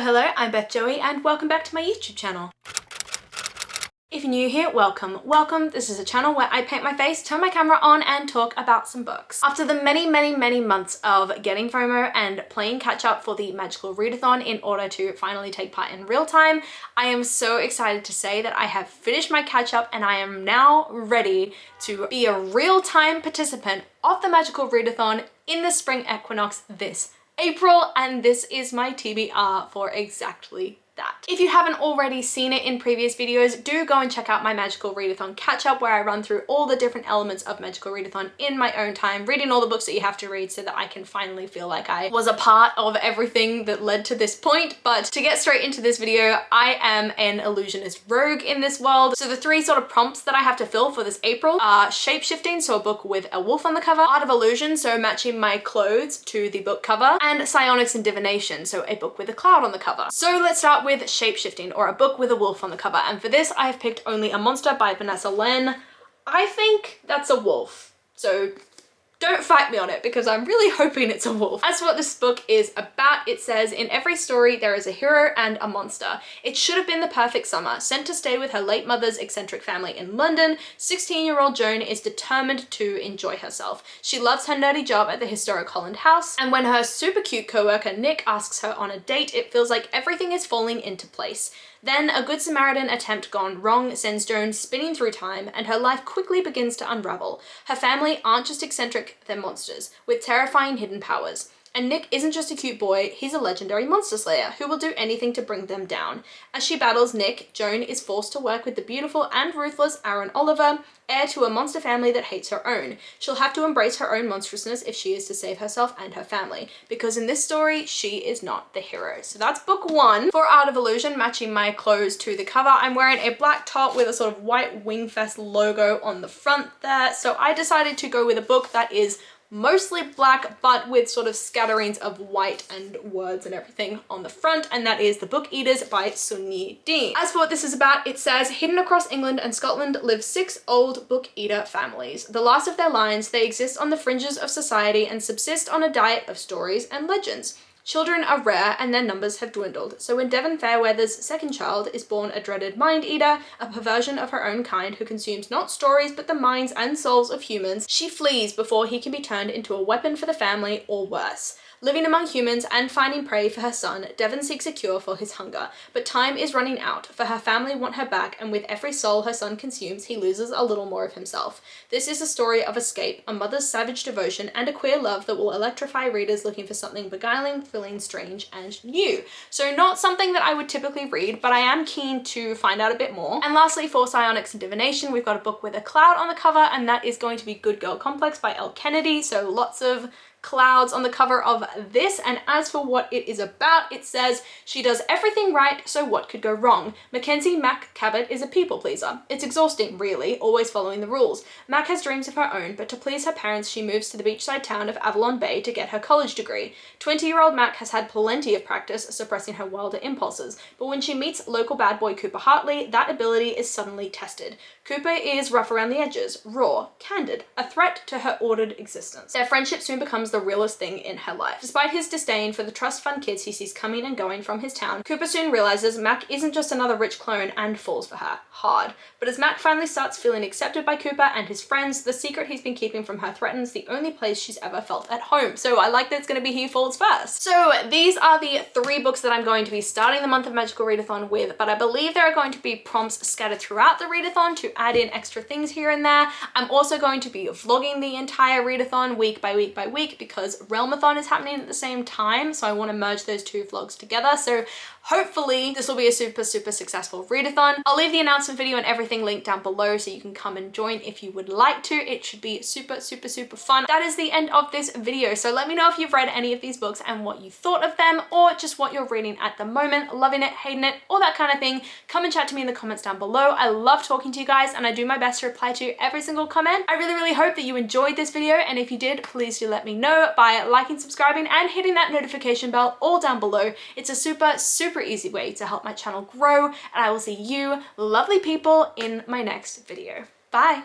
Hello, I'm Beth Joey and welcome back to my YouTube channel. If you're new here, welcome. This is a channel where I paint my face, turn my camera on and talk about some books. After the many months of getting FOMO and playing catch up for the magical readathon in order to finally take part in real time, I am so excited to say that I have finished my catch up and I am now ready to be a real-time participant of the magical readathon in the spring equinox this April, and this is my TBR for exactly that. If you haven't already seen it in previous videos, do go and check out my magical readathon catch up where I run through all the different elements of magical readathon in my own time, reading all the books that you have to read so that I can finally feel like I was a part of everything that led to this point. But to get straight into this video, I am an illusionist rogue in this world. So the three sort of prompts that I have to fill for this April are Shapeshifting, so a book with a wolf on the cover, Art of Illusion, so matching my clothes to the book cover, and Psionics and Divination, so a book with a cloud on the cover. So let's start with Shapeshifting, or a book with a wolf on the cover, and for this I have picked Only a Monster by Vanessa Len. I think that's a wolf, so don't fight me on it because I'm really hoping it's a wolf. As for what this book is about, it says, in every story there is a hero and a monster. It should have been the perfect summer. Sent to stay with her late mother's eccentric family in London, 16-year-old Joan is determined to enjoy herself. She loves her nerdy job at the historic Holland house, and when her super cute co-worker Nick asks her on a date, it feels like everything is falling into place. Then a Good Samaritan attempt gone wrong sends Joan spinning through time, and her life quickly begins to unravel. Her family aren't just eccentric, they're monsters, with terrifying hidden powers. And Nick isn't just a cute boy, he's a legendary monster slayer who will do anything to bring them down. As she battles Nick, Joan is forced to work with the beautiful and ruthless Aaron Oliver, heir to a monster family that hates her own. She'll have to embrace her own monstrousness if she is to save herself and her family, because in this story, she is not the hero. So that's book one. For Art of Illusion, matching my clothes to the cover, I'm wearing a black top with a sort of white Wingfest logo on the front there. So I decided to go with a book that is mostly black, but with sort of scatterings of white and words and everything on the front, and that is The Book Eaters by Sunyi Dean. As for what this is about, it says, hidden across England and Scotland live 6 old book eater families. The last of their lines, they exist on the fringes of society and subsist on a diet of stories and legends. Children are rare and their numbers have dwindled, so when Devon Fairweather's second child is born a dreaded mind-eater, a perversion of her own kind who consumes not stories but the minds and souls of humans, she flees before he can be turned into a weapon for the family or worse. Living among humans and finding prey for her son, Devon seeks a cure for his hunger, but time is running out, for her family want her back, and with every soul her son consumes, he loses a little more of himself. This is a story of escape, a mother's savage devotion, and a queer love that will electrify readers looking for something beguiling, thrilling, strange, and new. So not something that I would typically read, but I am keen to find out a bit more. And lastly, for Psionics and Divination, we've got a book with a cloud on the cover, and that is going to be Good Girl Complex by Elle Kennedy, so lots of clouds on the cover of this. And as for what it is about, it says, she does everything right, so what could go wrong? Mackenzie Mac Cabot is a people pleaser. It's exhausting, really, always following the rules. Mac has dreams of her own, but to please her parents, she moves to the beachside town of Avalon Bay to get her college degree. 20-year-old Mac has had plenty of practice suppressing her wilder impulses, but when she meets local bad boy Cooper Hartley, that ability is suddenly tested. Cooper is rough around the edges, raw, candid, a threat to her ordered existence. Their friendship soon becomes the realest thing in her life. Despite his disdain for the trust fund kids he sees coming and going from his town, Cooper soon realizes Mac isn't just another rich clone and falls for her, hard. But as Mac finally starts feeling accepted by Cooper and his friends, the secret he's been keeping from her threatens the only place she's ever felt at home. So I like that it's going to be He Falls First. So these are the 3 books that I'm going to be starting the month of Magical Readathon with, but I believe there are going to be prompts scattered throughout the readathon to add in extra things here and there. I'm also going to be vlogging the entire readathon week by week by week because Realmathon is happening at the same time, so I want to merge those 2 vlogs together. So hopefully this will be a super successful readathon. I'll leave the announcement video and everything linked down below so you can come and join if you would like to. It should be super fun. That is the end of this video, so let me know if you've read any of these books and what you thought of them, or just what you're reading at the moment, loving it, hating it, all that kind of thing. Come and chat to me in the comments down below. I love talking to you guys and I do my best to reply to every single comment. I really hope that you enjoyed this video, and if you did, please do let me know by liking, subscribing, and hitting that notification bell all down below. It's a super easy way to help my channel grow, and I will see you lovely people in my next video. Bye!